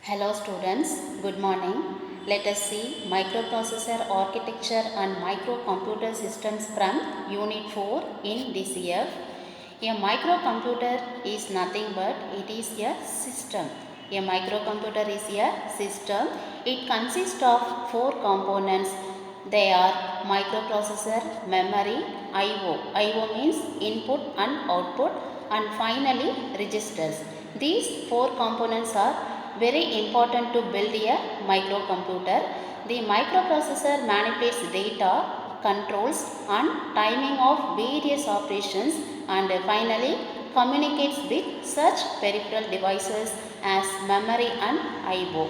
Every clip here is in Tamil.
Hello students, good morning. Let us see microprocessor architecture and microcomputer systems from Unit 4 in DCF. A microcomputer is nothing but it is a system. A microcomputer is a system. It consists of four components. They are microprocessor, memory, I/O. I/O means input and output, and finally registers. These four components are very important to build a microcomputer. The microprocessor manipulates data, controls and timing of various operations, and finally communicates with such peripheral devices as memory and I/O.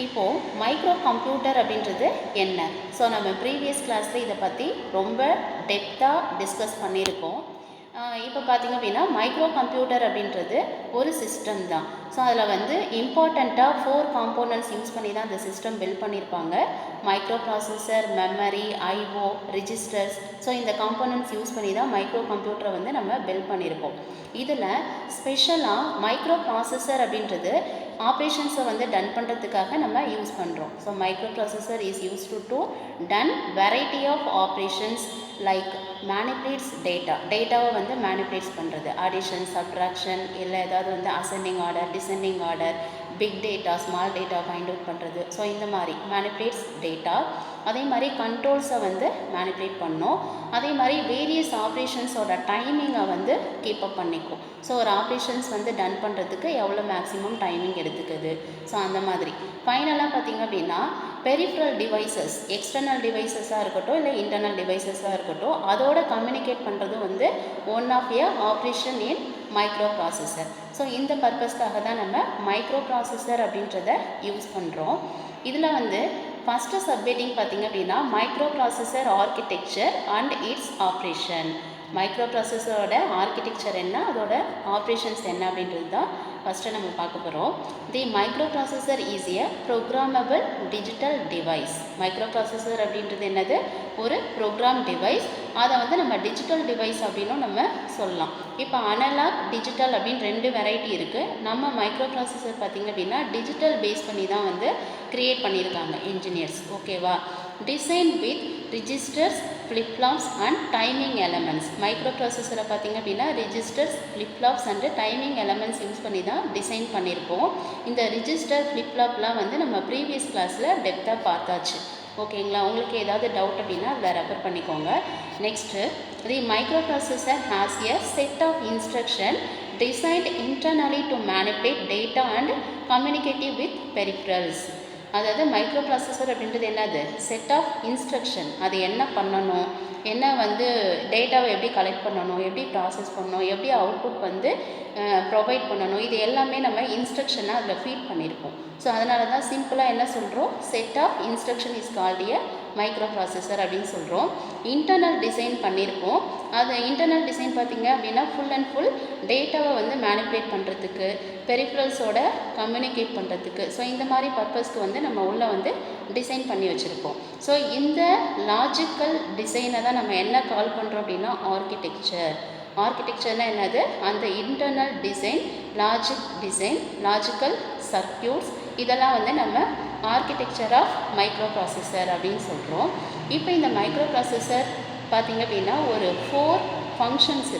இப்போது மைக்ரோ கம்ப்யூட்டர் அப்படின்றது என்ன? ஸோ நம்ம ப்ரீவியஸ் கிளாஸில் இதை பற்றி ரொம்ப டெப்த்தாக டிஸ்கஸ் பண்ணியிருக்கோம். இப்போ பார்த்திங்க அப்படின்னா மைக்ரோ கம்ப்யூட்டர் அப்படின்றது ஒரு சிஸ்டம் தான். ஸோ அதில் வந்து இம்பார்ட்டண்ட்டாக 4 காம்போனன்ட்ஸ் யூஸ் பண்ணி தான் அந்த சிஸ்டம் பில்ட் பண்ணியிருப்பாங்க. Micro processor, memory, IO, registers. So இந்த காம்போனன்ட்ஸ் யூஸ் பண்ணி தான் மைக்ரோ கம்ப்யூட்டரை வந்து நம்ம பில்ட் பண்ணியிருக்கோம். இதில் ஸ்பெஷலாக மைக்ரோ ப்ராசஸர் அப்படின்றது ஆப்ரேஷன்ஸை வந்து டன் பண்ணுறதுக்காக நம்ம யூஸ் பண்ணுறோம். So micro processor is used to done variety of operations like manipulates டேட்டாவை வந்து மேனிப்புலேட்ஸ் பண்ணுறது, அடிஷன், சப்ட்ராக்ஷன், இல்லை ஏதாவது வந்து ascending order, descending order, big data, small data find out பண்ணுறது. ஸோ இந்த மாதிரி மேனிப்புலேட்ஸ் டேட்டா. அதே மாதிரி கண்ட்ரோல்ஸை வந்து மேனிப்புலேட் பண்ணோம். அதே மாதிரி வேரியஸ் ஆப்ரேஷன்ஸோட டைமிங்கை வந்து கீப்பப் பண்ணிக்கும். ஸோ ஒரு ஆப்ரேஷன்ஸ் வந்து டன் பண்ணுறதுக்கு எவ்வளோ மேக்ஸிமம் டைமிங் எடுத்துக்குது. ஸோ அந்த மாதிரி ஃபைனலாக பார்த்திங்க அப்படின்னா பெரிஃபரல் டிவைசஸ், எக்ஸ்டர்னல் டிவைசஸாக இருக்கட்டும் இல்லை இன்டர்னல் டிவைசஸாக இருக்கட்டும், அதோட கம்யூனிகேட் பண்ணுறது வந்து one of a operation in micro processor. So இந்த பர்பஸ்க்காக தான் நம்ம மைக்ரோ ப்ராசஸர் அப்படின்றத யூஸ் பண்ணுறோம். இதில் வந்து ஃபஸ்ட்டு சப்ஹெட்டிங் பார்த்திங்க அப்படின்னா micro processor architecture and its operation. Micro ப்ராசஸரோட ஆர்கிடெக்சர் என்ன, அதோட ஆப்ரேஷன்ஸ் என்ன அப்படின்றது தான் ஃபஸ்ட்டு நம்ம பார்க்க போகிறோம். The micro processor is a programmable digital device. Micro processor அப்படின்றது என்னது? ஒரு ப்ரோக்ராம் டிவைஸ். அதை வந்து நம்ம டிஜிட்டல் டிவைஸ் அப்படின்னும் நம்ம சொல்லலாம். இப்போ அனலாக், டிஜிட்டல் அப்படின்னு 2 வெரைட்டி இருக்குது. நம்ம மைக்ரோ ப்ராசஸர் பார்த்திங்க அப்படின்னா டிஜிட்டல் பேஸ் பண்ணி தான் வந்து க்ரியேட் பண்ணியிருக்காங்க இன்ஜினியர்ஸ். ஓகேவா? Design with registers, flip flops and timing elements. Micro ப்ராசஸரை பார்த்திங்க அப்படின்னா registers, flip flops and timing elements use பண்ணி தான் டிசைன் பண்ணியிருக்கோம். இந்த ரிஜிஸ்டர், ஃப்ளிப் ஃப்ளாப்லாம் வந்து நம்ம ப்ரீவியஸ் கிளாஸில் டெப்த்தாக பார்த்தாச்சு. ஓகேங்களா? உங்களுக்கு ஏதாவது டவுட் அப்படின்னா அதில் ரெஃபர் பண்ணிக்கோங்க. Next, the micro processor has a set of instruction designed internally to manipulate data and communicative with peripherals. அதாவது மைக்ரோ ப்ராசஸர் அப்படின்றது என்னது? Set of instruction. அது என்ன பண்ணணும், என்ன வந்து டேட்டாவை எப்படி கலெக்ட் பண்ணணும், எப்படி ப்ராசஸ் பண்ணணும், எப்படி அவுட்புட் வந்து ப்ரொவைட் பண்ணணும், இது எல்லாமே நம்ம இன்ஸ்ட்ரக்ஷனாக அதில் ஃபீட் பண்ணியிருக்கோம். ஸோ அதனால தான் சிம்பிளாக என்ன சொல்கிறோம்? Set of instruction is called a micro processor அப்படின்னு சொல்கிறோம். இன்டர்னல் டிசைன் பண்ணியிருக்கோம். அது இன்டர்னல் டிசைன் பார்த்திங்க அப்படின்னா ஃபுல் அண்ட் ஃபுல் டேட்டாவை வந்து மேனிப்புலேட் பண்ணுறதுக்கு, பெரிஃபரல்ஸோட கம்யூனிகேட் பண்ணுறதுக்கு, ஸோ இந்த மாதிரி பர்பஸ்க்கு வந்து நம்ம உள்ளே வந்து டிசைன் பண்ணி வச்சுருக்கோம். ஸோ இந்த லாஜிக்கல் டிசைனை தான் நம்ம என்ன கால் பண்ணுறோம் அப்படின்னா ஆர்கிடெக்சர். ஆர்கிடெக்சர்னால் என்னது? அந்த இன்டர்னல் டிசைன், லாஜிக்கல் சர்க்யூட்ஸ், இதெல்லாம் வந்து நம்ம ஆர்கிடெக்சர் ஆஃப் மைக்ரோ ப்ராசஸர் அப்படின்னு சொல்கிறோம். இப்போ இந்த மைக்ரோ ப்ராசஸர் பார்த்திங்க அப்படின்னா ஒரு 3 ஃபங்க்ஷன்ஸ்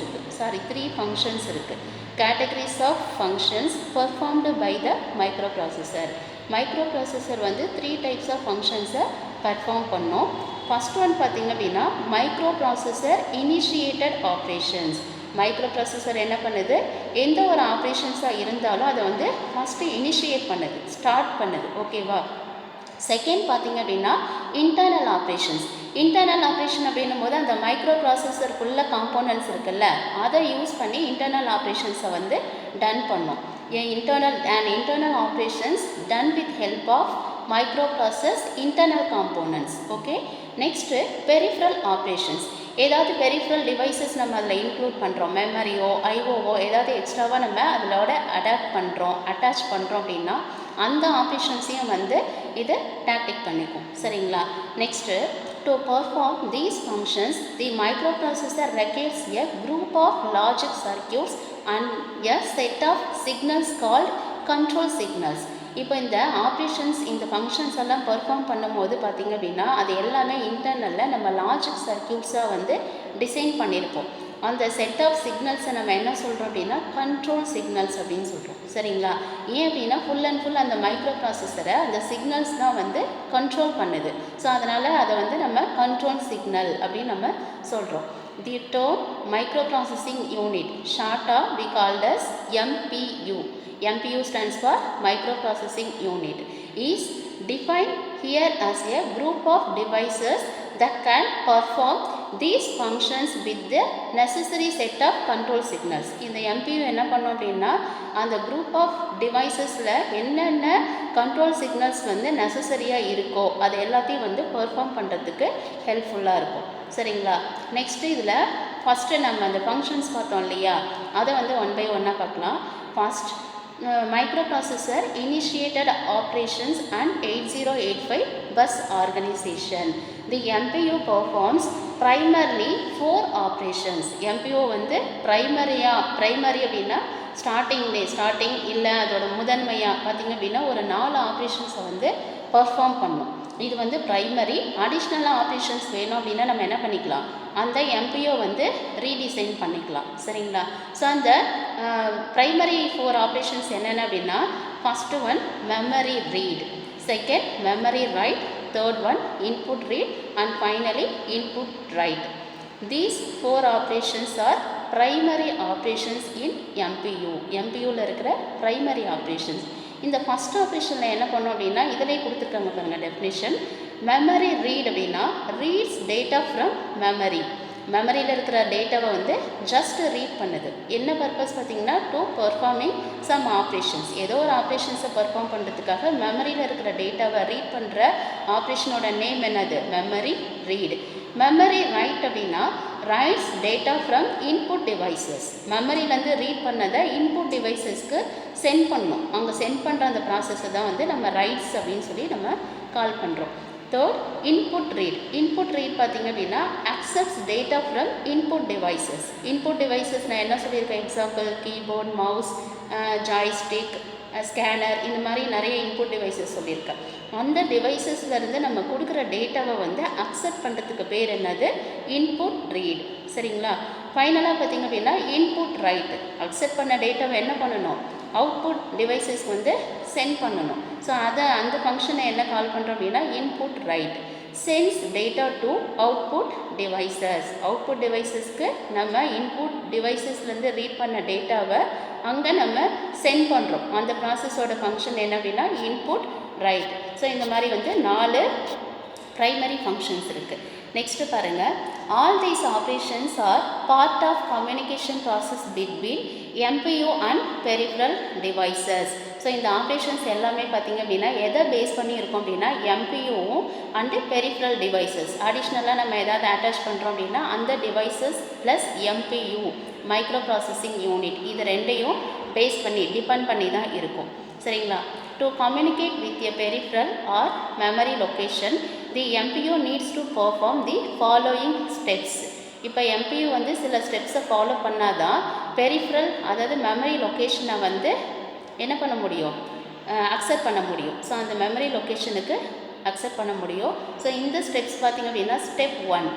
இருக்குது. Categories of functions performed by the micro processor. Micro processor வந்து 3 டைப்ஸ் ஆஃப் ஃபங்க்ஷன்ஸை பெர்ஃபார்ம் பண்ணோம். ஃபஸ்ட் ஒன் பார்த்திங்க அப்படின்னா micro processor initiated operations. Micro processor என்ன பண்ணுது? எந்த ஒரு ஆப்ரேஷன்ஸாக இருந்தாலும் அதை வந்து ஃபஸ்ட்டு இனிஷியேட் பண்ணுது, ஸ்டார்ட் பண்ணுது. ஓகேவா? செகண்ட் பார்த்திங்க அப்படின்னா இன்டர்னல் ஆப்ரேஷன்ஸ். இன்டர்னல் ஆப்ரேஷன் அப்படின்னும் போது அந்த மைக்ரோ ப்ராசஸருக்குள்ள காம்போனன்ட்ஸ் இருக்குல்ல, அதை யூஸ் பண்ணி இன்டர்னல் ஆப்ரேஷன்ஸை வந்து டன் பண்ணோம். Internal operations done with help of microprocess internal components. Okay. Next, peripheral operations. ஏதாவது பெரிஃபரல் டிவைசஸ் நம்ம அதில் இன்க்ளூட் பண்ணுறோம், மெமரியோ ஐஓவோ ஏதாவது எக்ஸ்ட்ராவாக நம்ம அதிலோட அட்டாச் பண்ணுறோம் அப்படின்னா அந்த ஆப்ரேஷன்ஸையும் வந்து இது டாக்டிக் பண்ணிக்கும். சரிங்களா? Next, to perform these functions, the microprocessor requires a group of logic circuits and a set of signals called control signals. இப்போ இந்த ஆப்ரேஷன்ஸ் இந்த ஃபங்க்ஷன்ஸ் எல்லாம் பெர்ஃபார்ம் பண்ணும்போது பார்த்திங்க அப்படின்னா அது எல்லாமே இன்டர்னலில் நம்ம லாஜிக் சர்க்யூட்ஸாக வந்து டிசைன் பண்ணியிருப்போம். அந்த செட் ஆஃப் சிக்னல்ஸை நம்ம என்ன சொல்கிறோம் அப்படின்னா கண்ட்ரோல் சிக்னல்ஸ் அப்படின்னு சொல்கிறோம். சரிங்களா? ஏன் அப்படின்னா ஃபுல் அண்ட் ஃபுல் அந்த மைக்ரோ ப்ராசஸரை அந்த சிக்னல்ஸ் தான் வந்து கண்ட்ரோல் பண்ணுது. ஸோ அதனால் அதை வந்து நம்ம கண்ட்ரோல் சிக்னல் அப்படின்னு நம்ம சொல்கிறோம். தி term microprocessing unit, shorter we called as MPU. MPU stands for microprocessing unit. Is defined here as a group of devices that can perform these functions with the necessary set of control signals. இந்த MPU என்ன பண்ணோம் அப்படின்னா அந்த group of devicesல என்னென்ன control signals வந்து நெசசரியாக இருக்கோ அது எல்லாத்தையும் வந்து பெர்ஃபார்ம் பண்ணுறதுக்கு ஹெல்ப்ஃபுல்லாக இருக்கும். சரிங்களா? நெக்ஸ்ட்டு இதில் ஃபஸ்ட்டு நம்ம அந்த ஃபங்க்ஷன்ஸ் பார்த்தோம் இல்லையா, அதை வந்து ஒன் பை ஒன்னாக பார்க்கலாம். First microprocessor initiated operations and 8085 bus organization. The MPU performs primarily 4 operations. MPU வந்து primary அப்படின்னா ஸ்டார்டிங் இல்லை அதோட முதன்மையாக பார்த்திங்க அப்படின்னா ஒரு 4 ஆப்ரேஷன்ஸை வந்து பர்ஃபார்ம் பண்ணும். இது வந்து ப்ரைமரி. அடிஷ்னலாக ஆப்ரேஷன்ஸ் வேணும் அப்படின்னா நம்ம என்ன பண்ணிக்கலாம், அந்த MPU வந்து ரீடிசைன் பண்ணிக்கலாம். சரிங்களா? ஸோ அந்த ப்ரைமரி 4 ஆப்ரேஷன்ஸ் என்னென்ன அப்படின்னா first one memory read, second memory write, third one input read and finally input write. These 4 operations are primary operations in MPU. MPUவில் இருக்கிற primary operations. இந்த ஃபஸ்ட் ஆப்ரேஷனில் என்ன பண்ணோம் அப்படின்னா இதிலே கொடுத்துருக்காங்க பாருங்கள் டெஃபினேஷன். மெமரி ரீட் அப்படின்னா ரீட்ஸ் டேட்டா ஃப்ரம் மெமரி. மெமரியில் இருக்கிற டேட்டாவை வந்து ஜஸ்ட் ரீட் பண்ணுது. என்ன பர்பஸ் பார்த்திங்கன்னா டு பெர்ஃபார்மிங் சம் ஆப்ரேஷன்ஸ். ஏதோ ஒரு ஆப்ரேஷன்ஸை பெர்ஃபார்ம் பண்ணுறதுக்காக மெமரியில் இருக்கிற டேட்டாவை ரீட் பண்ணுற ஆப்ரேஷனோட நேம் என்னது, மெமரி ரீட். மெமரி ரைட் அப்படின்னா writes data from input devices. மெமரியிலேருந்து ரீட் பண்ணதை இன்புட் டிவைசஸ்க்கு சென்ட் பண்ணணும். அங்கே சென்ட் பண்ணுற அந்த ப்ராசஸை தான் வந்து நம்ம ரைட்ஸ் அப்படின்னு சொல்லி நம்ம கால் பண்ணுறோம். Third input read. Input read பார்த்திங்க அப்படின்னா accepts data from input devices. Input devices நான் என்ன சொல்லியிருக்கேன், example keyboard, mouse, joystick, scanner, இந்த மாதிரி நிறைய இன்புட் டிவைசஸ் சொல்லியிருக்கேன். அந்த டிவைசஸ்லேருந்து நம்ம கொடுக்குற டேட்டாவை வந்து அக்செப்ட் பண்ணுறதுக்கு பேர் என்னது, இன்புட் ரீட். சரிங்களா? ஃபைனலாக பார்த்திங்க அப்படின்னா இன்புட் ரைட். அக்செப்ட் பண்ண டேட்டாவை என்ன பண்ணணும், அவுட்புட் டிவைசஸ் வந்து சென்ட் பண்ணணும். ஸோ அந்த ஃபங்க்ஷனை என்ன கால் பண்ணுறோம் அப்படின்னா input write. Sends data to output devices. Output டிவைசஸ்க்கு நம்ம இன்புட் டிவைசஸ்லேருந்து ரீட் பண்ண டேட்டாவை அங்கே நம்ம சென்ட் பண்ணுறோம். அந்த ப்ராசஸோட ஃபங்க்ஷன் என்ன அப்படின்னா இன்புட் ரைட். ஸோ இந்த மாதிரி வந்து 4 ப்ரைமரி ஃபங்க்ஷன்ஸ் இருக்குது. நெக்ஸ்ட்டு பாருங்கள், all these operations are part of communication process between MPU and peripheral devices. So இந்த ஆப்ரேஷன்ஸ் எல்லாமே பார்த்திங்க அப்படின்னா எதை பேஸ் பண்ணி இருக்கும் அப்படின்னா MPUவும் அண்டு பெரிஃபரல் டிவைசஸ். அடிஷ்னலாக நம்ம எதாவது அட்டாச் பண்ணுறோம் அப்படின்னா அந்த devices plus MPU micro processing unit இது ரெண்டையும் பேஸ் பண்ணி டிபெண்ட் பண்ணி தான் இருக்கும். சரிங்களா? To communicate with a peripheral or memory location, the MPU needs to perform the following steps. இப்போ MPU வந்து சில ஸ்டெப்ஸை ஃபாலோ பண்ணாதான் பெரிஃபரல் அதாவது மெமரி லொக்கேஷனை வந்து என்ன பண்ண முடியும், அக்செப்ட் பண்ண முடியும். ஸோ அந்த மெமரி லொக்கேஷனுக்கு அக்செப்ட் பண்ண முடியும். ஸோ இந்த ஸ்டெப்ஸ் பார்த்திங்க அப்படின்னா step 1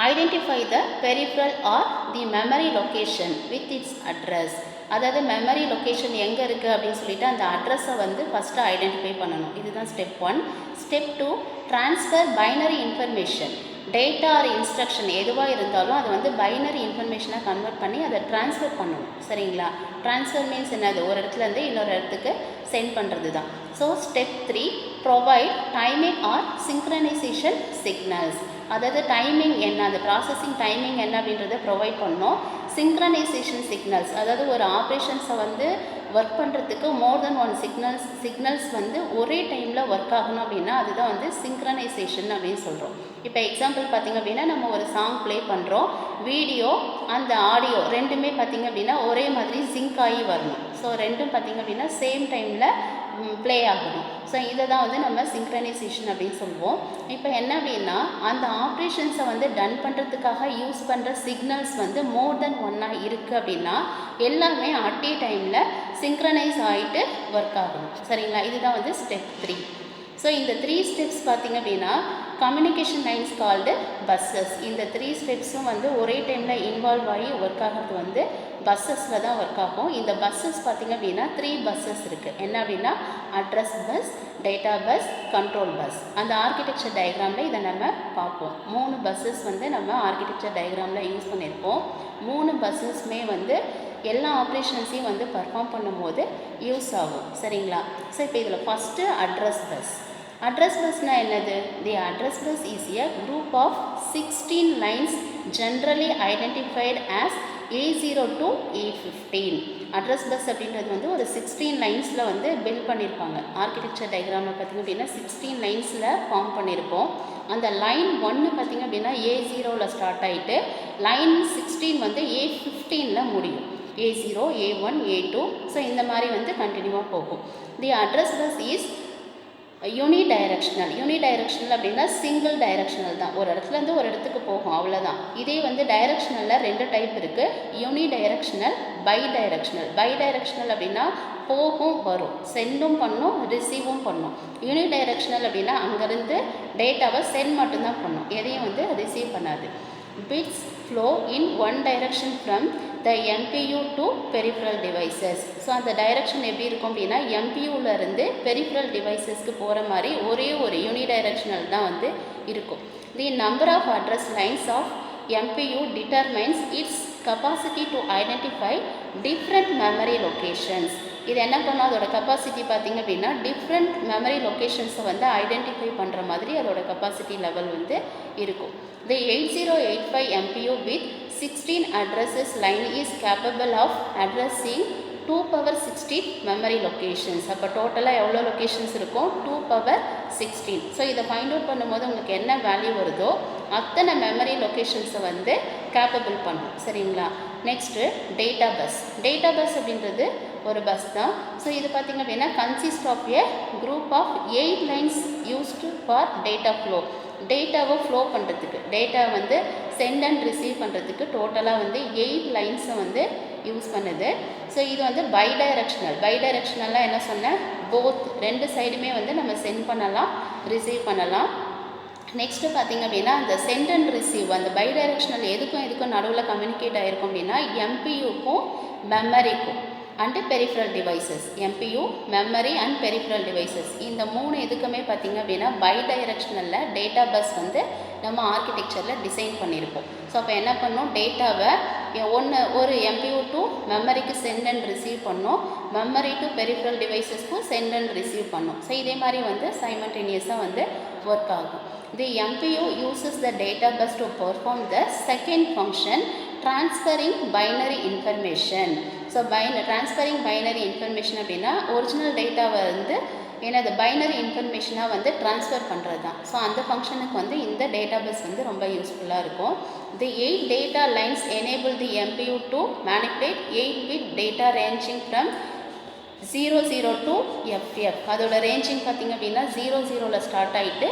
identify the peripheral or the memory location with its address. அதாவது மெமரி லொக்கேஷன் எங்கே இருக்குது அப்படின்னு சொல்லிட்டு அந்த அட்ரஸை வந்து ஃபஸ்ட்டு ஐடென்டிஃபை பண்ணணும். இதுதான் step 1. Step 2 transfer binary information. Data or instruction எதுவாக இருந்தாலும் அதை வந்து பைனரி இன்ஃபர்மேஷனாக கன்வெர்ட் பண்ணி அதை ட்ரான்ஸ்ஃபர் பண்ணணும். சரிங்களா? ட்ரான்ஸ்ஃபர் மீன்ஸ் என்னது, ஒரு இடத்துலேருந்து இன்னொரு இடத்துக்கு சென்ட் பண்ணுறது தான். So step 3 provide timing or synchronization signals. அதாவது டைமிங் என்ன, அந்த ப்ராசஸிங் டைமிங் என்ன அப்படின்றத ப்ரொவைட் பண்ணோம். சிங்க்ரனைசேஷன் சிக்னல்ஸ் அதாவது ஒரு ஆப்ரேஷன்ஸை வந்து ஒர்க் பண்ணுறதுக்கு மோர் தென் 1 சிக்னல்ஸ் வந்து ஒரே டைமில் ஒர்க் ஆகணும் அப்படின்னா அதுதான் வந்து சிங்க்ரனைசேஷன் அப்படின்னு சொல்கிறோம். இப்போ எக்ஸாம்பிள் பார்த்திங்க அப்படின்னா நம்ம ஒரு சாங் ப்ளே பண்ணுறோம், வீடியோ அந்த ஆடியோ ரெண்டுமே பார்த்திங்க அப்படின்னா ஒரே மாதிரி சிங்க் ஆகி வரணும். ஸோ ரெண்டும் பார்த்திங்க அப்படின்னா சேம் டைமில் ப்ளே ஆகணும். ஸோ இதை தான் வந்து நம்ம சிங்க்ரனைசேஷன் அப்படின்னு சொல்லுவோம். இப்போ என்ன அப்படின்னா அந்த ஆப்ரேஷன்ஸை வந்து டன் பண்ணுறதுக்காக யூஸ் பண்ணுற சிக்னல்ஸ் வந்து மோர் தென் 1 இருக்குது அப்படின்னா எல்லாமே அட் ஏ டைமில் சிங்க்ரனைஸ் ஆகிட்டு ஒர்க் ஆகணும். சரிங்களா? இதுதான் வந்து ஸ்டெப் 3. ஸோ இந்த 3 ஸ்டெப்ஸ் பார்த்திங்க அப்படின்னா கம்யூனிகேஷன் லைன்ஸ் கால்டு பஸ்ஸஸ். இந்த 3 ஸ்டெப்ஸும் வந்து ஒரே டைமில் இன்வால்வ் ஆகி ஒர்க் ஆகிறது வந்து பஸ்ஸஸில் தான் ஒர்க் ஆகும். இந்த பஸ்ஸஸ் பார்த்திங்க அப்படின்னா 3 பஸ்ஸஸ் இருக்குது. என்ன அப்படின்னா address bus, data bus, control bus. அந்த ஆர்கிடெக்சர் டயக்ராமில் இதை நம்ம பார்ப்போம். 3 பஸ்ஸஸ் வந்து நம்ம ஆர்கிடெக்சர் டயக்ராமில் யூஸ் பண்ணியிருப்போம். 3 பஸ்ஸஸ்மே வந்து எல்லா ஆப்ரேஷன்ஸையும் வந்து பர்ஃபார்ம் பண்ணும்போது யூஸ் ஆகும். சரிங்களா? ஸோ இப்போ இதில் ஃபஸ்ட்டு அட்ரஸ் பஸ். அட்ரஸ் பஸ்னால் என்னது? The address bus is a group of 16 lines generally identified as A0 to A15. Address bus அப்படின்றது வந்து ஒரு 16 லைன்ஸில் வந்து பில்ட் பண்ணியிருப்பாங்க. ஆர்கிடெக்சர் டயக்ராமில் பார்த்திங்க அப்படின்னா 16 லைன்ஸில் ஃபார்ம் பண்ணியிருப்போம். அந்த லைன் 1 பார்த்திங்க அப்படின்னா A0ல் ஸ்டார்ட் ஆகிட்டு லைன் 16 வந்து A15ல் முடியும். A0, A1, A2. ஸோ இந்த மாதிரி வந்து கண்டினியூவாக போகும். The address bus is unidirectional. Unidirectional அப்படின்னா சிங்கிள் டைரக்ஷனல் தான். ஒரு இடத்துலேருந்து ஒரு இடத்துக்கு போகும், அவ்வளோதான். இதே வந்து டைரக்ஷனலில் 2 டைப் இருக்குது. Unidirectional, bidirectional. Bidirectional அப்படின்னா போகும் வரும், சென்டும் பண்ணும், ரிசீவும் பண்ணும். யூனிடைரக்ஷனல் அப்படின்னா அங்கேருந்து டேட்டாவை சென்ட் மட்டும்தான் பண்ணும், எதையும் வந்து ரிசீவ் பண்ணாது. Bits flow in one direction from the MPU to peripheral devices. So அந்த டைரக்ஷன் எப்படி இருக்கும் அப்படின்னா MPUலேருந்து பெரிஃபரல் டிவைசஸ்க்கு போகிற மாதிரி ஒரே ஒரு யூனிடைரக்ஷனல் தான் வந்து இருக்கும். The number of address lines of MPU determines its capacity to identify different memory locations. இது என்ன பண்ணோம், அதோட கெப்பாசிட்டி பார்த்திங்க அப்படின்னா டிஃப்ரெண்ட் மெமரி லொக்கேஷன்ஸை வந்து ஐடென்டிஃபை பண்ணுற மாதிரி அதோட கெப்பாசிட்டி லெவல் வந்து இருக்கும். The 8085 MPU with 16 addresses line is capable of addressing 2 power 16 memory locations. அப்போ டோட்டலாக எவ்வளோ லொக்கேஷன்ஸ் இருக்கும்? 2 power 16. ஸோ இதை ஃபைண்ட் அவுட் பண்ணும்போது உங்களுக்கு என்ன வேல்யூ வருதோ அத்தனை மெமரி லொக்கேஷன்ஸை வந்து கேப்பபிள் பண்ணும். சரிங்களா? Next data bus. Data bus அப்படின்றது ஒரு பஸ் தான். ஸோ இது பார்த்திங்க அப்படின்னா consist of a group of 8 lines used for data flow. டேட்டாவை ஃப்ளோ பண்ணுறதுக்கு, டேட்டா வந்து சென்ட் அண்ட் ரிசீவ் பண்ணுறதுக்கு டோட்டலாக வந்து 8 லைன்ஸை வந்து யூஸ் பண்ணுது. ஸோ இது வந்து பை டைரக்ஷனல். பை டைரக்ஷனலாக என்ன சொன்னேன், போத் 2 சைடுமே வந்து நம்ம சென்ட் பண்ணலாம், ரிசீவ் பண்ணலாம். நெக்ஸ்ட்டு பார்த்திங்க அப்படின்னா அந்த சென்ட் அண்ட் ரிசீவ், அந்த பை டைரக்ஷனல் எதுக்கும் நடுவில் கம்யூனிகேட் ஆகிருக்கும் அப்படின்னா MPUக்கும் மெமரிக்கும் and peripheral devices. MPU, memory and peripheral devices இந்த 3 எதுக்குமே பார்த்திங்க அப்படின்னா பை டைரக்ஷனலில் டேட்டா பஸ் வந்து நம்ம ஆர்கிடெக்சரில் டிசைன் பண்ணியிருப்போம். ஸோ அப்போ என்ன பண்ணோம், டேட்டாவை ஒரு MPU டு மெமரிக்கு சென்ட் அண்ட் ரிசீவ் பண்ணோம், மெமரி டு பெரிஃபரல் டிவைசஸ்க்கும் சென்ட் அண்ட் ரிசீவ் பண்ணோம். ஸோ இதே மாதிரி வந்து சைமல்டேனியஸாக வந்து ஒர்க் ஆகும். The MPU uses the data bus to perform the second function, transferring binary information. So transferring binary information அப்படின்னா ஒரிஜினல் டேட்டாவை வந்து என்னது பைனரி இன்ஃபர்மேஷனாக வந்து ட்ரான்ஸ்ஃபர் பண்ணுறது தான். ஸோ அந்த ஃபங்க்ஷனுக்கு வந்து இந்த டேட்டா பஸ் வந்து ரொம்ப யூஸ்ஃபுல்லாக இருக்கும். தி 8 data lines enable the MPU to manipulate 8 bit data ranging from 00 to FF. அதோட ரேஞ்சிங் பார்த்திங்க அப்படின்னா 00ல் ஸ்டார்ட் ஆகிட்டு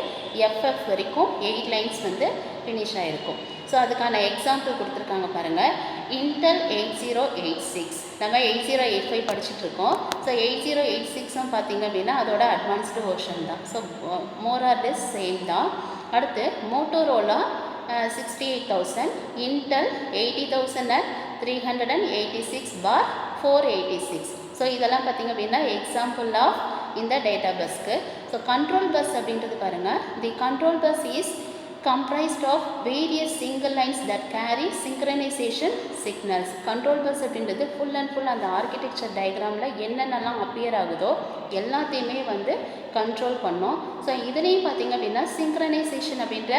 FF வரைக்கும் 8 லைன்ஸ் வந்து ஃபினிஷ் ஆகிருக்கும். ஸோ அதுக்கான எக்ஸாம்பிள் கொடுத்துருக்காங்க பாருங்கள். இன்டெல் 8086, நம்ம 8085 படிச்சுட்ருக்கோம். ஸோ 8086 பார்த்திங்க அப்படின்னா அதோட அட்வான்ஸ்டு வெர்ஷன் தான். So more or less same தான். அடுத்து மோட்டோரோலா 68000, இன்டெல் 80386/486. ஸோ இதெல்லாம் பார்த்திங்க அப்படின்னா எக்ஸாம்பிள் ஆஃப் இந்த டேட்டா பஸ்க்கு. ஸோ கண்ட்ரோல் பஸ் அப்படின்றது பாருங்கள். The control bus is comprised of various single lines that carry synchronization signals. Control bus அப்படின்றது ஃபுல் அண்ட் ஃபுல் அந்த ஆர்கிடெக்சர் டயக்ராமில் என்னென்னலாம் அப்பியர் ஆகுதோ எல்லாத்தையுமே வந்து கண்ட்ரோல் பண்ணோம். ஸோ இதுலேயும் பார்த்திங்க அப்படின்னா சிங்க்ரனைசேஷன் அப்படின்ற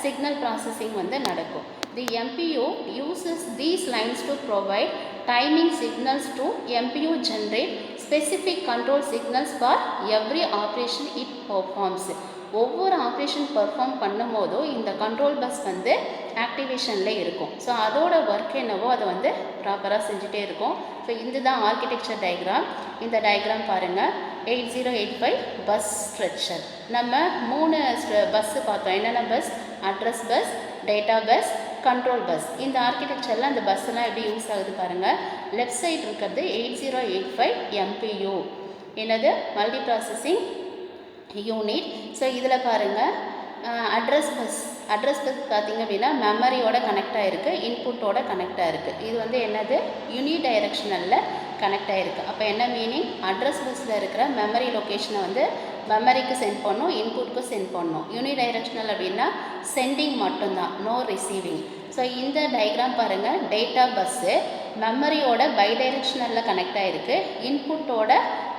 சிக்னல் ப்ராசஸிங் வந்து நடக்கும். தி MPU uses these lines to provide timing signals to MPU generate specific control signals for every operation it performs. ஒவ்வொரு ஆப்ரேஷன் பர்ஃபார்ம் பண்ணும் போதும் இந்த கண்ட்ரோல் பஸ் வந்து ஆக்டிவேஷனில் இருக்கும். ஸோ அதோட ஒர்க் என்னவோ அதை வந்து ப்ராப்பராக செஞ்சுட்டே இருக்கும். ஸோ இதுதான் ஆர்கிடெக்சர் டயக்ராம். இந்த டயக்ராம் பாருங்கள். 8085 பஸ் ஸ்ட்ரக்சர். நம்ம 3 பஸ்ஸு பார்த்தோம். என்னென்ன bus? Address bus, data bus, control bus. இந்த ஆர்கிடெக்சரில் அந்த பஸ்ஸெல்லாம் எப்படி யூஸ் ஆகுது பாருங்கள். லெஃப்ட் சைடு இருக்கிறது 8085 MPU, என்னது மல்டி ப்ராசஸிங் யூனிட். ஸோ இதில் பாருங்கள் அட்ரஸ் பஸ் பார்த்திங்க அப்படின்னா மெமரியோட கனெக்ட் ஆகிருக்கு, இன்புட்டோட கனெக்ட் ஆகிருக்கு. இது வந்து என்னது யூனி டைரெக்ஷனலில் கனெக்ட் ஆகிருக்கு. அப்போ என்ன மீனிங், அட்ரஸ் பஸ்ஸில் இருக்கிற மெமரி லொக்கேஷனை வந்து மெமரிக்கு சென்ட் பண்ணணும், இன்புட்க்கு சென்ட் பண்ணணும். யூனி டைரெக்ஷனல் அப்படின்னா சென்டிங் மட்டும்தான், நோ ரிசீவிங். ஸோ இந்த டயக்ராம் பாருங்கள், டேட்டா பஸ்ஸு மெமரியோட பைடைரெக்ஷனலில் கனெக்ட் ஆகிருக்கு, இன்புட்டோட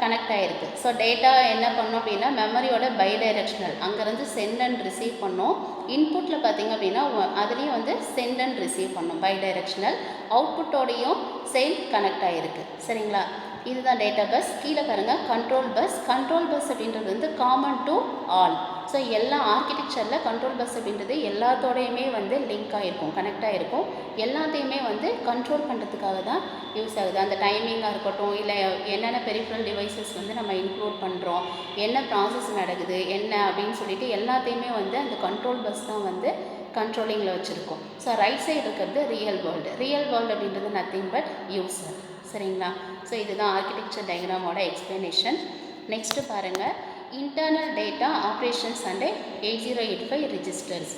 கனெக்ட் ஆகிருக்கு. ஸோ டேட்டா என்ன பண்ணோம் அப்படின்னா மெமரியோட பைடைரெக்ஷனல், அங்கேருந்து சென்ட் அண்ட் ரிசீவ் பண்ணோம். இன்புட்டில் பார்த்திங்க அப்படின்னா அதுலேயும் வந்து சென்ட் அண்ட் ரிசீவ் பண்ணோம் பைடைரெக்ஷனல். அவுட்புட்டோடையும் சேம் கனெக்ட் ஆகிருக்கு. சரிங்களா, இதுதான் டேட்டா பஸ். கீழே பாருங்கள் கண்ட்ரோல் பஸ். கண்ட்ரோல் பஸ் அப்படின்றது வந்து காமன் டு ஆல். ஸோ எல்லா ஆர்கிடெக்சரில் கண்ட்ரோல் பஸ் அப்படின்றது எல்லாத்தோடையுமே வந்து லிங்க் ஆகிருக்கும், கனெக்ட் ஆகிருக்கும். எல்லாத்தையுமே வந்து கண்ட்ரோல் பண்ணுறதுக்காக தான் யூஸ் ஆகுது. அந்த டைமிங்காக இருக்கட்டும், இல்லை என்னென்ன பெரிஃபரல் டிவைசஸ் வந்து நம்ம இன்க்ளூட் பண்ணுறோம், என்ன ப்ராசஸ் நடக்குது என்ன அப்படின்னு சொல்லிட்டு எல்லாத்தையுமே வந்து அந்த கண்ட்ரோல் பஸ் தான் வந்து கண்ட்ரோலிங்கில் வச்சுருக்கோம். ஸோ ரைட் சைடு இருக்கிறது ரியல் வேர்ல்டு. ரியல் வேர்ல்டு அப்படின்றது நத்திங் பட் யூசர். சரிங்களா, ஸோ இதுதான் ஆர்கிடெக்சர் டயக்ராமோட எக்ஸ்ப்ளனேஷன். நெக்ஸ்ட்டு பாருங்கள், internal data operations and 8085 registers.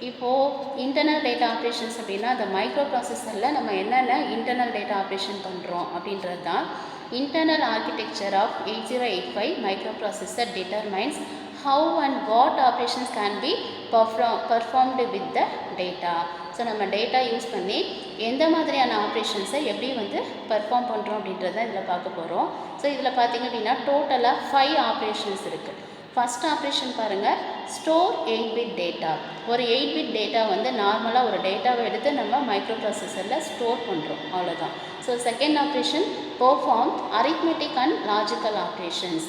இப்போது இன்டர்னல் டேட்டா ஆப்ரேஷன்ஸ் அப்படின்னா அந்த மைக்ரோ ப்ராசஸரில் நம்ம என்னென்ன இன்டர்னல் டேட்டா ஆப்ரேஷன் பண்ணுறோம் அப்படின்றது தான். Internal architecture of 8085 micro processor determines how and what operations can be performed with the data. So நம்ம டேட்டா யூஸ் பண்ணி எந்த மாதிரியான ஆப்ரேஷன்ஸை எப்படி வந்து பர்ஃபார்ம் பண்ணுறோம் அப்படின்றத இதில் பார்க்க போகிறோம். ஸோ இதில் பார்த்திங்க அப்படின்னா டோட்டலாக 5 ஆப்ரேஷன்ஸ் இருக்குது. ஃபஸ்ட் ஆப்ரேஷன் பாருங்கள், ஸ்டோர் 8-bit டேட்டா. ஒரு 8-bit டேட்டா வந்து நார்மலாக ஒரு டேட்டாவை எடுத்து நம்ம மைக்ரோ ப்ராசஸரில் ஸ்டோர் பண்ணுறோம், அவ்வளோதான். So second operation perform arithmetic and logical operations.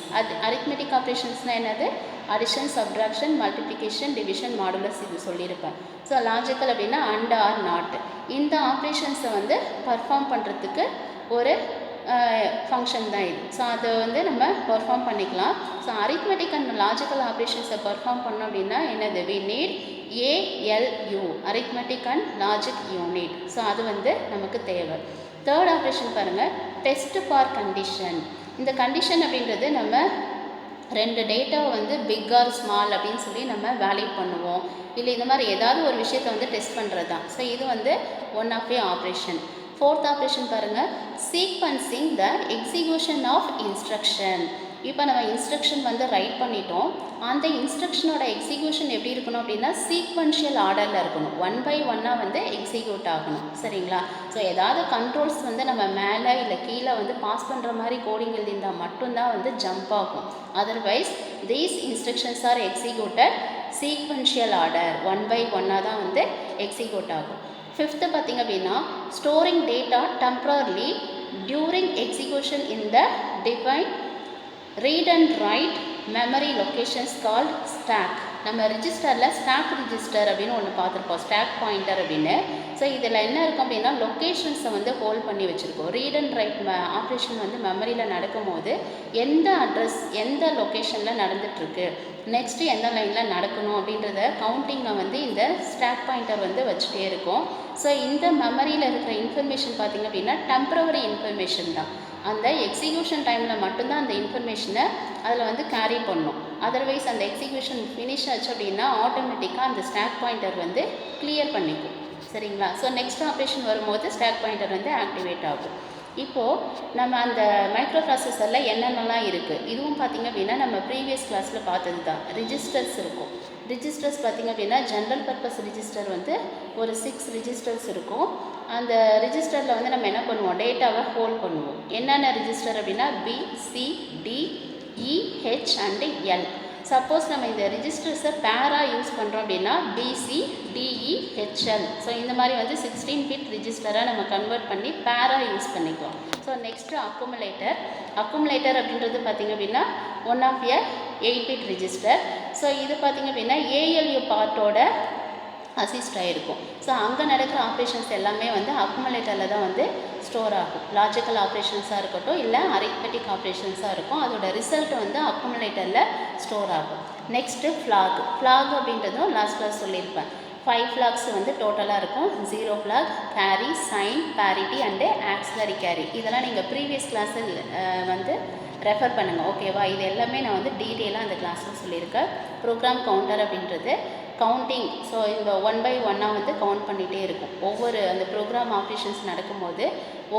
Arithmetic ஆப்ரேஷன்ஸ்னால் என்னது, addition, subtraction, multiplication, division, modulus, இது சொல்லியிருப்பேன். ஸோ லாஜிக்கல் அப்படின்னா அண்ட் ஆர் நாட். இந்த ஆப்ரேஷன்ஸை வந்து பர்ஃபார்ம் பண்ணுறதுக்கு ஒரு ஃபங்க்ஷன் தான் இது. ஸோ அதை வந்து நம்ம பர்ஃபார்ம் பண்ணிக்கலாம். ஸோ அரித்மெட்டிக் அண்ட் லாஜிக்கல் ஆப்ரேஷன்ஸை பர்ஃபார்ம் பண்ணோம் அப்படின்னா என்னது, we need ALU, arithmetic and logic unit. So அது வந்து நமக்கு தேவை. தேர்ட் ஆப்ரேஷன் பாருங்கள், டெஸ்ட் ஃபார் கண்டிஷன். இந்த கண்டிஷன் அப்படின்றது நம்ம 2 டேட்டாவை வந்து பிக் ஆர் ஸ்மால் அப்படின்னு சொல்லி நம்ம வேலிட் பண்ணுவோம், இல்லை இந்த மாதிரி ஏதாவது ஒரு விஷயத்தை வந்து டெஸ்ட் பண்ணுறது தான். ஸோ இது வந்து one of a operation. Fourth operation பாருங்கள், sequencing the execution of instruction. இப்போ நம்ம இன்ஸ்ட்ரக்ஷன் வந்து ரைட் பண்ணிட்டோம், அந்த இன்ஸ்ட்ரக்ஷனோட எக்ஸிக்யூஷன் எப்படி இருக்கணும் அப்படின்னா சீக்வன்ஷியல் ஆர்டரில் இருக்கணும், 1 by 1 வந்து எக்ஸிக்யூட் ஆகணும். சரிங்களா, ஸோ ஏதாவது கண்ட்ரோல்ஸ் வந்து நம்ம மேலே இல்லை கீழே வந்து பாஸ் பண்ணுற மாதிரி கோடிங் எழுதியிருந்தால் மட்டும்தான் வந்து ஜம்ப் ஆகும். Otherwise these instructions are executed sequential order, 1 by 1 தான் வந்து எக்ஸிக்யூட் ஆகும். ஃபிஃப்த்து பார்த்திங்க அப்படின்னா storing data temporarily during execution in the define read and write memory locations called stack. நம்ம ரிஜிஸ்டரில் ஸ்டாக் ரிஜிஸ்டர் அப்படின்னு ஒன்று பார்த்துருப்போம், ஸ்டாக் பாயிண்டர் அப்படின்னு. ஸோ இதில் என்ன இருக்கும் அப்படின்னா லொக்கேஷன்ஸை வந்து ஹோல்ட் பண்ணி வச்சுருக்கோம். ரீட் அண்ட் ரைட் ஆப்ரேஷன் வந்து மெமரியில் நடக்கும்போது எந்த அட்ரஸ் எந்த லொக்கேஷனில் நடந்துகிட்ருக்கு, நெக்ஸ்ட்டு எந்த லைனில் நடக்கணும் அப்படின்றத கவுண்டிங்கை வந்து இந்த ஸ்டாக் பாயிண்டர் வந்து வச்சுட்டே இருக்கும். ஸோ இந்த மெமரியில் இருக்கிற இன்ஃபர்மேஷன் பார்த்திங்க அப்படின்னா டெம்பரவரி இன்ஃபர்மேஷன் தான். அந்த எக்ஸிக்யூஷன் டைமில் மட்டும்தான் அந்த இன்ஃபர்மேஷனை அதில் வந்து கேரி பண்ணணும். அதர்வைஸ் அந்த எக்ஸிக்யூஷன் ஃபினிஷ் ஆச்சு அப்படின்னா ஆட்டோமேட்டிக்காக அந்த ஸ்டாக் பாயிண்டர் வந்து கிளியர் பண்ணிக்கும். சரிங்களா, ஸோ நெக்ஸ்ட் ஆப்ரேஷன் வரும்போது ஸ்டாக் பாயிண்டர் வந்து ஆக்டிவேட் ஆகும். இப்போது நம்ம அந்த மைக்ரோ ப்ராசஸரில் என்னென்னலாம் இருக்குது, இதுவும் பார்த்திங்க அப்படின்னா நம்ம ப்ரீவியஸ் கிளாஸில் பார்த்தது தான். ரிஜிஸ்டர்ஸ் இருக்கும். ரிஜிஸ்டர்ஸ் பார்த்திங்க அப்படின்னா ஜென்ரல் பர்பஸ் ரிஜிஸ்டர் வந்து ஒரு 6 ரிஜிஸ்டர்ஸ் இருக்கும். அந்த ரிஜிஸ்டரில் வந்து நம்ம என்ன பண்ணுவோம், டேட்டாவை ஹோல்ட் பண்ணுவோம். என்னென்ன ரிஜிஸ்டர் அப்படின்னா B, C, D, E, H and L. Suppose நம்ம இந்த ரிஜிஸ்டர்ஸை பேராக யூஸ் பண்ணுறோம் அப்படின்னா BC, DE, HL. ஸோ இந்த மாதிரி வந்து 16-bit ரிஜிஸ்டராக நம்ம கன்வெர்ட் பண்ணி பேராக யூஸ் பண்ணிக்குவோம். ஸோ நெக்ஸ்ட்டு அக்குமுலேட்டர் அப்படின்றது பார்த்திங்க அப்படின்னா one of a 8-bit register. So இது பார்த்திங்க அப்படின்னா ALU பார்ட்டோட அசிஸ்ட் ஆகிருக்கும். ஸோ அங்கே நடக்கிற ஆப்ரேஷன்ஸ் எல்லாமே வந்து அக்குமுலேட்டரில் தான் வந்து ஸ்டோர் ஆகும். லாஜிக்கல் ஆப்ரேஷன்ஸாக இருக்கட்டும் இல்லை அரித்மெட்டிக் ஆப்ரேஷன்ஸாக இருக்கும், அதோட ரிசல்ட் வந்து அக்குமுலேட்டரில் ஸ்டோர் ஆகும். நெக்ஸ்ட்டு ஃப்ளாக் அப்படின்றதும் லாஸ்ட் கிளாஸ் சொல்லியிருப்பேன். 5 flags வந்து டோட்டலாக இருக்கும். 0 flag, carry, sign, parity and auxiliary carry. இதெல்லாம் நீங்கள் ப்ரீவியஸ் கிளாஸில் வந்து ரெஃபர் பண்ணுங்கள். ஓகேவா? இது எல்லாமே நான் வந்து டீட்டெயிலாக அந்த கிளாஸில் சொல்லியிருக்கேன். ப்ரோக்ராம் கவுண்டர் அப்படின்றது கவுண்டிங். ஸோ இந்த 1 by 1 வந்து கவுண்ட் பண்ணிகிட்டே இருக்கும். ஒவ்வொரு அந்த ப்ரோக்ராம் ஆப்ரேஷன்ஸ் நடக்கும்போது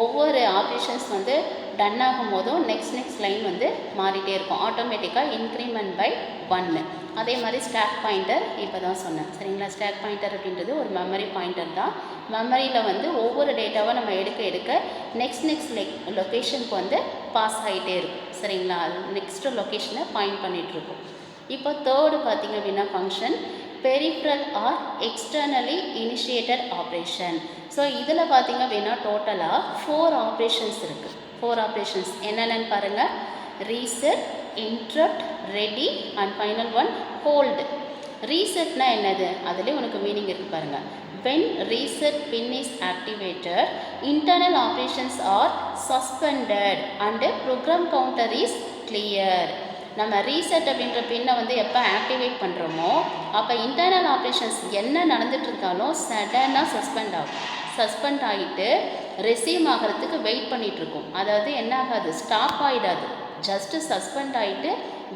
ஒவ்வொரு ஆப்ரேஷன்ஸ் வந்து டன் ஆகும் போதும் நெக்ஸ்ட் லைன் வந்து மாறிட்டே இருக்கும். ஆட்டோமேட்டிக்காக இன்க்ரிமெண்ட் பை 1. அதே மாதிரி ஸ்டாக் பாயிண்டர் இப்போ தான் சொன்னேன். சரிங்களா? ஸ்டாக் பாயிண்டர் அப்படின்றது ஒரு மெமரி பாயிண்டர் தான். மெமரியில் வந்து ஒவ்வொரு டேட்டாவை நம்ம எடுக்க நெக்ஸ்ட் லொக்கேஷனுக்கு வந்து பாஸ் ஆகிட்டே இருக்கும். சரிங்களா? அது நெக்ஸ்ட்டு லொக்கேஷனை பாயிண்ட் பண்ணிகிட்ருக்கும். இப்போ தேர்டு பார்த்திங்க அப்படின்னா function peripheral or externally initiated operation. So இதில் பார்த்திங்க அப்படின்னா டோட்டலாக 4 ஆப்ரேஷன்ஸ் இருக்குது. 4 ஆப்ரேஷன்ஸ் என்னென்னு பாருங்கள். Reset, interrupt, ready and final one hold. ரீசெட்னா என்னது? அதுலேயே உனக்கு மீனிங் இருக்குது பாருங்கள். when reset pin is activated, internal operations are suspended and program counter is clear. நம்ம ரீசெட் அப்படின்ற பின்னை வந்து எப்போ ஆக்டிவேட் பண்ணுறோமோ அப்போ இன்டர்னல் ஆப்ரேஷன்ஸ் என்ன நடந்துட்டு இருந்தாலும் சடனாக சஸ்பெண்ட் ஆகிட்டு ரெசீவ் ஆகிறதுக்கு வெயிட் பண்ணிகிட்ருக்கோம். அதாவது என்ன ஆகாது, ஸ்டாப் ஆகிடாது, ஜஸ்ட்டு சஸ்பெண்ட் ஆகிட்டு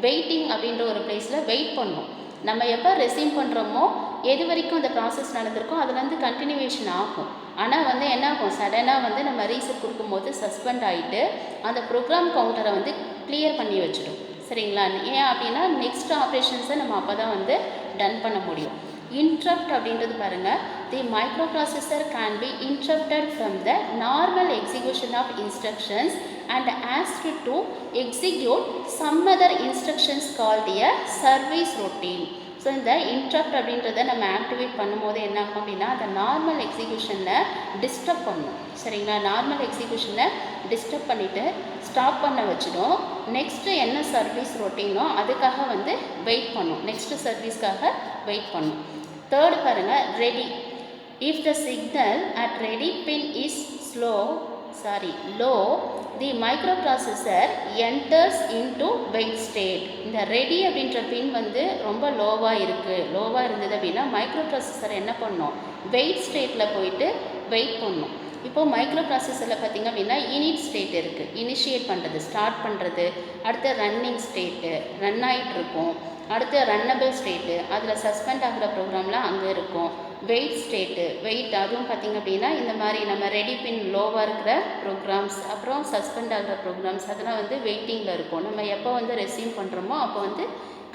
வெயிட்டிங் அப்படின்ற ஒரு பிளேஸில் வெயிட் பண்ணும். நம்ம எப்போ ரெசீவ் பண்ணுறோமோ எது வரைக்கும் அந்த ப்ராசஸ் நடந்திருக்கோ அதில் வந்து கண்டினியூவேஷன் ஆகும். ஆனால் வந்து என்ன ஆகும், சடனாக வந்து நம்ம ரீசெட் கொடுக்கும்போது சஸ்பெண்ட் ஆகிட்டு அந்த ப்ரோக்ராம் கவுண்டரை வந்து கிளியர் பண்ணி வச்சிடும். சரிங்களா? ஏன் அப்படின்னா நெக்ஸ்ட் ஆப்ரேஷன்ஸை நம்ம அப்போ தான் வந்து டன் பண்ண முடியும். இன்ட்ரப்ட் அப்படின்றது பாருங்கள். The micro processor can be interrupted from the normal execution of instructions and asked to execute some other instructions called a service routine. So இந்த இன்ட்ரப்ட் அப்படின்றத நம்ம ஆக்டிவேட் பண்ணும்போது என்ன ஆகும் அப்படின்னா அந்த நார்மல் எக்ஸிக்யூஷனில் டிஸ்டர்ப் பண்ணும். சரிங்களா? நார்மல் எக்ஸிக்யூஷனை டிஸ்டர்ப் பண்ணிவிட்டு ஸ்டாப் பண்ண வச்சிடும். நெக்ஸ்ட்டு என்ன சர்வீஸ் ரொட்டீனோ அதுக்காக வந்து வெயிட் பண்ணும். நெக்ஸ்ட்டு சர்வீஸ்க்காக வெயிட் பண்ணும். தேர்டு பாருங்கள், ready. If the signal at ready pin is low, the microprocessor enters into wait state. இந்த ரெடி அப்படின்ற பின் வந்து ரொம்ப லோவாக இருந்தது அப்படின்னா மைக்ரோ ப்ராசஸர் என்ன பண்ணும், வெயிட் ஸ்டேட்டில் போயிட்டு வெயிட் பண்ணும். இப்போது மைக்ரோ ப்ராசஸரில் பார்த்திங்க அப்படின்னா இனிட் ஸ்டேட் இருக்குது, இனிஷியேட் பண்ணுறது, ஸ்டார்ட் பண்ணுறது. அடுத்து ரன்னிங் ஸ்டேட்டு, ரன் ஆகிட்டு இருக்கும். அடுத்து ரன்னபிள் ஸ்டேட்டு, அதில் சஸ்பெண்ட் ஆகிற ப்ரோக்ராம்லாம் அங்கே இருக்கும். வெயிட் ஸ்டேட்டு, வெயிட் அதுவும் பார்த்திங்க அப்படின்னா இந்த மாதிரி நம்ம ரெடி பின் லோவாக இருக்கிற ப்ரோக்ராம்ஸ், அப்புறம் சஸ்பெண்ட் ஆகிற ப்ரோக்ராம்ஸ் அதெல்லாம் வந்து வெயிட்டிங்கில் இருக்கும். நம்ம எப்போ வந்து ரெசீவ் பண்ணுறோமோ அப்போ வந்து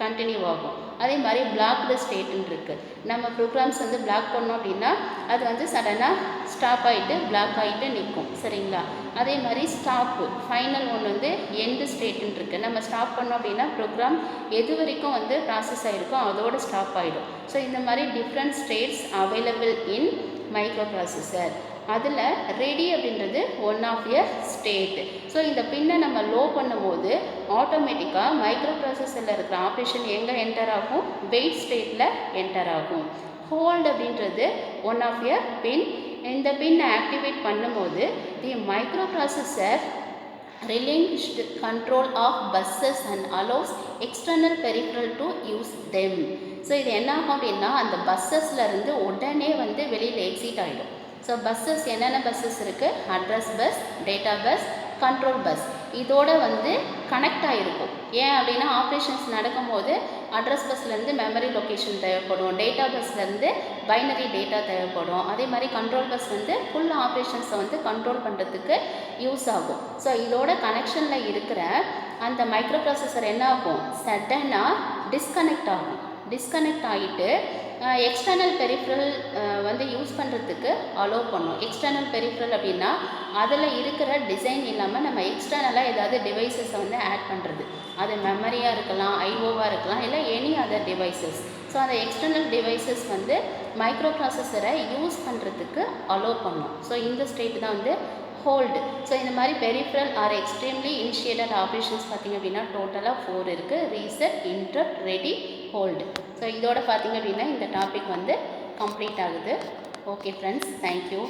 கண்டினியூ ஆகும். அதே மாதிரி பிளாக்டு ஸ்டேட்டுன்னு இருக்குது. நம்ம ப்ரோக்ராம்ஸ் வந்து பிளாக் பண்ணோம் அப்படின்னா அது வந்து சடனாக ஸ்டாப் ஆகிட்டு பிளாக் ஆகிட்டு நிற்கும். சரிங்களா? அதே மாதிரி ஸ்டாப்பு, ஃபைனல் ஒன்று வந்து எண்டு ஸ்டேட்டுன்னு இருக்குது. நம்ம ஸ்டாப் பண்ணோம் அப்படின்னா ப்ரோக்ராம் எது வரைக்கும் வந்து ப்ராசஸ் ஆகிருக்கோ அதோடு ஸ்டாப் ஆகிடும். ஸோ இந்த மாதிரி different states available in micro processor. அதில் ரெடி அப்படின்றது one of a state. So இந்த பின்னை நம்ம லோ பண்ணும்போது ஆட்டோமேட்டிக்காக மைக்ரோ ப்ராசஸரில் இருக்கிற ஆப்ரேஷன் எங்கே என்டர் ஆகும், வெயிட் ஸ்டேட்டில் என்டர் ஆகும். ஹோல்டு அப்படின்றது ஒன் ஆஃப் எ பின். இந்த பின்னை ஆக்டிவேட் பண்ணும்போது the micro processor relinquished control of buses and allows external peripheral to use them. So இது என்ன ஆகும் அப்படின்னா அந்த பஸ்ஸஸ்லேருந்து உடனே வந்து வெளியில் எக்ஸிட் ஆகிடும். ஸோ பஸ்ஸஸ் என்னென்ன பஸ்ஸஸ் இருக்குது, address bus, data bus, control bus, இதோட வந்து கனெக்ட் ஆகிருக்கும். ஏன் அப்படின்னா ஆப்ரேஷன்ஸ் நடக்கும்போது அட்ரஸ் பஸ்லேருந்து மெமரி லொக்கேஷன் தேவைப்படும், டேட்டா பஸ்லேருந்து பைனரி டேட்டா தேவைப்படும். அதே மாதிரி கண்ட்ரோல் பஸ் வந்து ஃபுல் ஆப்ரேஷன்ஸை வந்து கண்ட்ரோல் பண்ணுறதுக்கு யூஸ் ஆகும். ஸோ இதோட கனெக்ஷனில் இருக்கிற அந்த மைக்ரோ ப்ராசஸர் என்ன ஆகும், சடனாக டிஸ்கனெக்ட் ஆகிட்டு எக்ஸ்டர்னல் பெரிஃபரல் வந்து யூஸ் பண்ணுறதுக்கு அலோவ் பண்ணும். எக்ஸ்டர்னல் பெரிஃபரல் அப்படின்னா அதில் இருக்கிற டிசைன் இல்லாமல் நம்ம எக்ஸ்டர்னலாக ஏதாவது டிவைசஸை வந்து ஆட் பண்ணுறது. அது மெமரியாக இருக்கலாம், ஐஓவாக இருக்கலாம், இல்லை எனி அதர் டிவைசஸ். ஸோ அந்த எக்ஸ்டர்னல் டிவைசஸ் வந்து மைக்ரோ ப்ராசஸரை யூஸ் பண்ணுறதுக்கு அலோவ் பண்ணும். ஸோ இந்த ஸ்டேட் தான் வந்து ஹோல்டு. ஸோ இந்த மாதிரி peripheral are extremely initiated operations பார்த்திங்க அப்படின்னா டோட்டலாக 4 இருக்குது. Reset, interrupt, ready, hold. So இதோட பார்த்திங்க அப்படின்னா இந்த டாபிக் வந்து கம்ப்ளீட் ஆகுது. Okay friends, thank you.